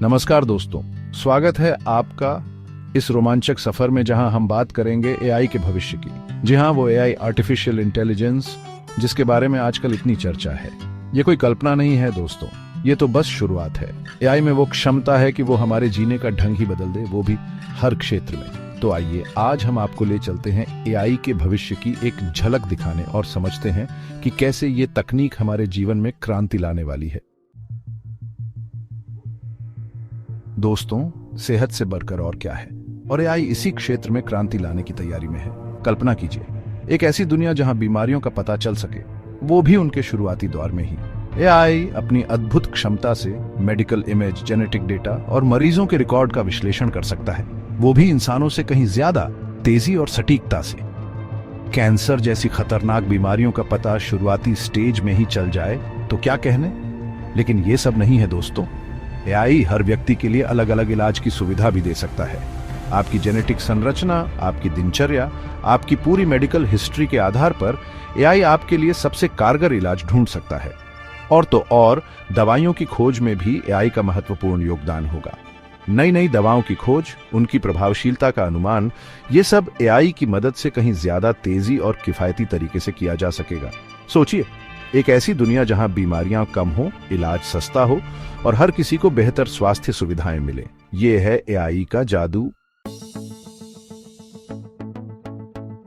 नमस्कार दोस्तों, स्वागत है आपका इस रोमांचक सफर में जहां हम बात करेंगे एआई के भविष्य की। जी हां, वो एआई आर्टिफिशियल इंटेलिजेंस जिसके बारे में आजकल इतनी चर्चा है। ये कोई कल्पना नहीं है दोस्तों, ये तो बस शुरुआत है। एआई में वो क्षमता है कि वो हमारे जीने का ढंग ही बदल दे, वो भी हर क्षेत्र में। तो आइए आज हम आपको ले चलते हैं एआई के भविष्य की एक झलक दिखाने और समझते हैं कि कैसे ये तकनीक हमारे जीवन में क्रांति लाने वाली है। दोस्तों, सेहत से बढ़कर और क्या है, और एआई इसी क्षेत्र में क्रांति लाने की तैयारी में है। कल्पना कीजिए एक ऐसी दुनिया जहां बीमारियों का पता चल सके, वो भी उनके शुरुआती दौर में ही। एआई अपनी अद्भुत क्षमता से मेडिकल इमेज, जेनेटिक डेटा और मरीजों के रिकॉर्ड का विश्लेषण कर सकता है, वो भी इंसानों से कहीं ज्यादा तेजी और सटीकता से। कैंसर जैसी खतरनाक बीमारियों का पता शुरुआती स्टेज में ही चल जाए तो क्या कहने। लेकिन ये सब नहीं है दोस्तों, एआई हर व्यक्ति के लिए अलग अलग इलाज की सुविधा भी दे सकता है। आपकी जेनेटिक संरचना, आपकी दिनचर्या, आपकी पूरी मेडिकल हिस्ट्री के आधार पर एआई आपके लिए सबसे कारगर इलाज ढूंढ सकता है। और तो और दवाइयों की खोज में भी एआई का महत्वपूर्ण योगदान होगा। नई नई दवाओं की खोज, उनकी प्रभावशीलता का अनुमान, ये सब एआई की मदद से कहीं ज्यादा तेजी और किफायती तरीके से किया जा सकेगा। सोचिए, एक ऐसी दुनिया जहां बीमारियां कम हो, इलाज सस्ता हो और हर किसी को बेहतर स्वास्थ्य सुविधाएं मिले। ये है एआई का जादू।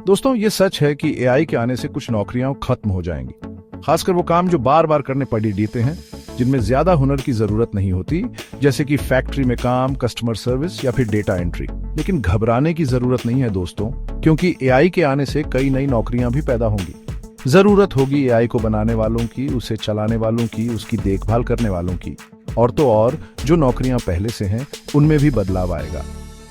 दोस्तों, ये सच है कि एआई के आने से कुछ नौकरियां खत्म हो जाएंगी, खासकर वो काम जो बार बार करने पड़ देते हैं, जिनमें ज्यादा हुनर की जरूरत नहीं होती, जैसे कि फैक्ट्री में काम, कस्टमर सर्विस या फिर डेटा एंट्री। लेकिन घबराने की जरूरत नहीं है दोस्तों, क्योंकि एआई के आने से कई नई नौकरियां भी पैदा होंगी। जरूरत होगी एआई को बनाने वालों की, उसे चलाने वालों की, उसकी देखभाल करने वालों की। और तो और जो नौकरियां पहले से हैं, उनमें भी बदलाव आएगा।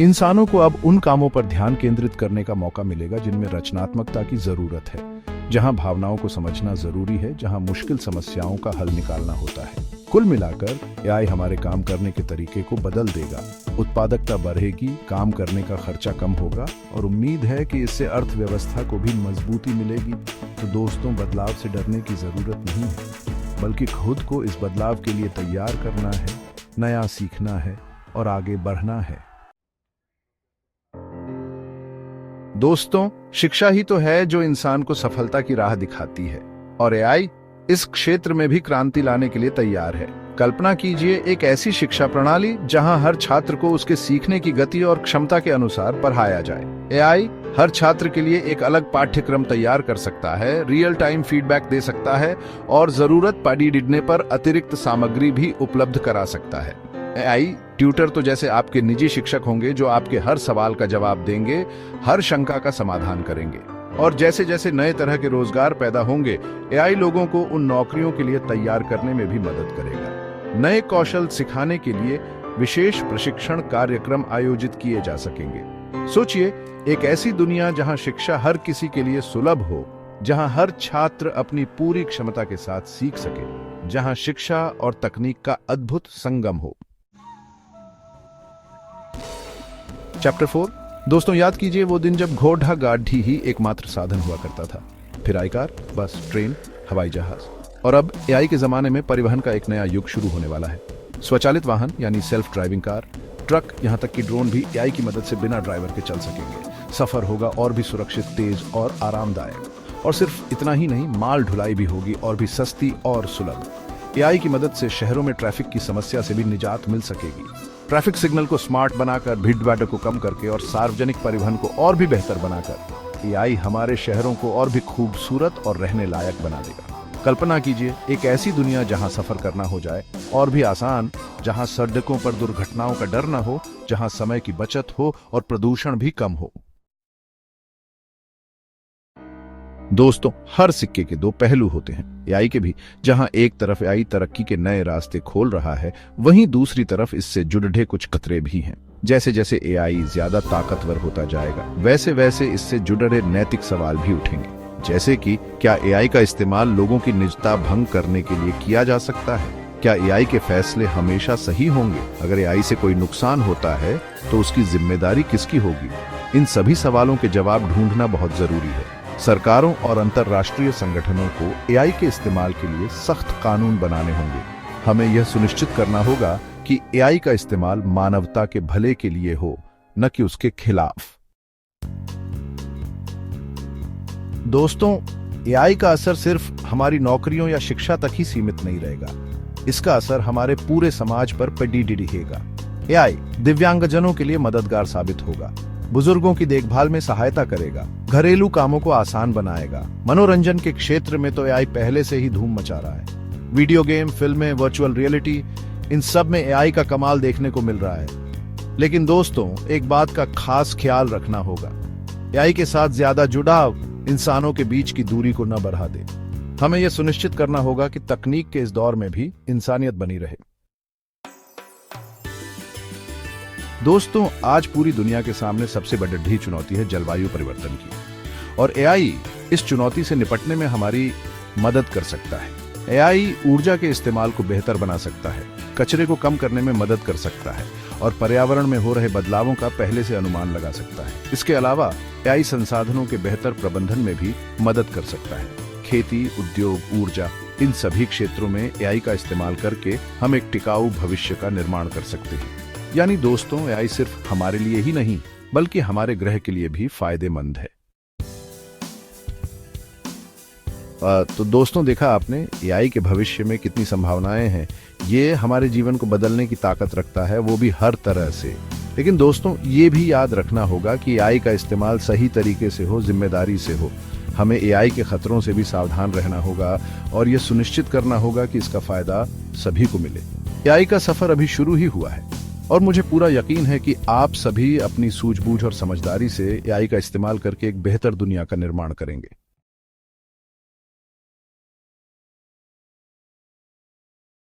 इंसानों को अब उन कामों पर ध्यान केंद्रित करने का मौका मिलेगा जिनमें रचनात्मकता की जरूरत है, जहां भावनाओं को समझना जरूरी है, जहां मुश्किल समस्याओं का हल निकालना होता है। कुल मिलाकर एआई हमारे काम करने के तरीके को बदल देगा। उत्पादकता बढ़ेगी, काम करने का खर्चा कम होगा और उम्मीद है कि इससे अर्थव्यवस्था को भी मजबूती मिलेगी। तो दोस्तों, बदलाव से डरने की जरूरत नहीं है, बल्कि खुद को इस बदलाव के लिए तैयार करना है, नया सीखना है और आगे बढ़ना है। दोस्तों, शिक्षा ही तो है जो इंसान को सफलता की राह दिखाती है, और एआई इस क्षेत्र में भी क्रांति लाने के लिए तैयार है। कल्पना कीजिए एक ऐसी शिक्षा प्रणाली जहां हर छात्र को उसके सीखने की गति और क्षमता के अनुसार पढ़ाया जाए। एआई हर छात्र के लिए एक अलग पाठ्यक्रम तैयार कर सकता है, रियल टाइम फीडबैक दे सकता है और जरूरत पड़ने पर अतिरिक्त सामग्री भी उपलब्ध करा सकता है। एआई ट्यूटर तो जैसे आपके निजी शिक्षक होंगे, जो आपके हर सवाल का जवाब देंगे, हर शंका का समाधान करेंगे। और जैसे जैसे नए तरह के रोजगार पैदा होंगे, एआई लोगों को उन नौकरियों के लिए तैयार करने में भी मदद करेगा। नए कौशल सिखाने के लिए विशेष प्रशिक्षण कार्यक्रम आयोजित किए जा सकेंगे। सोचिए, एक ऐसी दुनिया जहां शिक्षा हर किसी के लिए सुलभ हो, जहां हर छात्र अपनी पूरी क्षमता के साथ सीख सके, जहां शिक्षा और तकनीक का अद्भुत संगम हो। चैप्टर 4। दोस्तों, याद कीजिए वो दिन जब घोड़ा गाड़ी ही एकमात्र साधन हुआ करता था। फिर आई कार, बस, ट्रेन, हवाई जहाज, और अब एआई के जमाने में परिवहन का एक नया युग शुरू होने वाला है। स्वचालित वाहन यानी सेल्फ ड्राइविंग कार, ट्रक, यहाँ तक कि ड्रोन भी एआई की मदद से बिना ड्राइवर के चल सकेंगे। सफर होगा और भी सुरक्षित, तेज और आरामदायक। और सिर्फ इतना ही नहीं, माल ढुलाई भी होगी और भी सस्ती और सुलभ। एआई की मदद से शहरों में ट्रैफिक की समस्या से भी निजात मिल सकेगी। ट्रैफिक सिग्नल को स्मार्ट बनाकर, भीड़ भाड़ को कम करके और सार्वजनिक परिवहन को और भी बेहतर बनाकर एआई हमारे शहरों को और भी खूबसूरत और रहने लायक बना देगा। कल्पना कीजिए एक ऐसी दुनिया जहां सफर करना हो जाए और भी आसान, जहां सड़कों पर दुर्घटनाओं का डर न हो, जहां समय की बचत हो और प्रदूषण भी कम हो। दोस्तों, हर सिक्के के दो पहलू होते हैं। एआई के भी, जहां एक तरफ एआई तरक्की के नए रास्ते खोल रहा है, वहीं दूसरी तरफ इससे जुड़े कुछ खतरे भी हैं। जैसे जैसे एआई ज्यादा ताकतवर होता जाएगा, वैसे वैसे इससे जुड़े नैतिक सवाल भी उठेंगे। जैसे कि क्या एआई का इस्तेमाल लोगों की निजता भंग करने के लिए किया जा सकता है? क्या एआई के फैसले हमेशा सही होंगे? अगर एआई से कोई नुकसान होता है तो उसकी जिम्मेदारी किसकी होगी? इन सभी सवालों के जवाब ढूंढना बहुत जरूरी है। सरकारों और अंतर्राष्ट्रीय संगठनों को एआई के इस्तेमाल के लिए सख्त कानून बनाने होंगे। हमें यह सुनिश्चित करना होगा कि एआई का इस्तेमाल मानवता के भले के लिए हो, न कि उसके खिलाफ। दोस्तों, एआई का असर सिर्फ हमारी नौकरियों या शिक्षा तक ही सीमित नहीं रहेगा। इसका असर हमारे पूरे समाज पर पड़ी दिखेगा। एआई दिव्यांगजनों के लिए मददगार साबित होगा, बुजुर्गों की देखभाल में सहायता करेगा, घरेलू कामों को आसान बनाएगा। मनोरंजन के क्षेत्र में तो एआई पहले से ही धूम मचा रहा है। वीडियो गेम, फिल्में, वर्चुअल रियलिटी, इन सब में एआई का कमाल देखने को मिल रहा है। लेकिन दोस्तों, एक बात का खास ख्याल रखना होगा, एआई के साथ ज्यादा जुड़ाव इंसानों के बीच की दूरी को न बढ़ा दे। हमें यह सुनिश्चित करना होगा कि तकनीक के इस दौर में भी इंसानियत बनी रहे। दोस्तों, आज पूरी दुनिया के सामने सबसे बड़ी चुनौती है जलवायु परिवर्तन की, और एआई इस चुनौती से निपटने में हमारी मदद कर सकता है। एआई ऊर्जा के इस्तेमाल को बेहतर बना सकता है, कचरे को कम करने में मदद कर सकता है और पर्यावरण में हो रहे बदलावों का पहले से अनुमान लगा सकता है। इसके अलावा एआई संसाधनों के बेहतर प्रबंधन में भी मदद कर सकता है। खेती, उद्योग, ऊर्जा, इन सभी क्षेत्रों में एआई का इस्तेमाल करके हम एक टिकाऊ भविष्य का निर्माण कर सकते हैं। यानी दोस्तों, एआई सिर्फ हमारे लिए ही नहीं बल्कि हमारे ग्रह के लिए भी फायदेमंद है। तो दोस्तों, देखा आपने एआई के भविष्य में कितनी संभावनाएं हैं। ये हमारे जीवन को बदलने की ताकत रखता है, वो भी हर तरह से। लेकिन दोस्तों, ये भी याद रखना होगा कि एआई का इस्तेमाल सही तरीके से हो, जिम्मेदारी से हो। हमें एआई के खतरों से भी सावधान रहना होगा और ये सुनिश्चित करना होगा कि इसका फायदा सभी को मिले। एआई का सफर अभी शुरू ही हुआ है और मुझे पूरा यकीन है कि आप सभी अपनी सूझबूझ और समझदारी से एआई का इस्तेमाल करके एक बेहतर दुनिया का निर्माण करेंगे।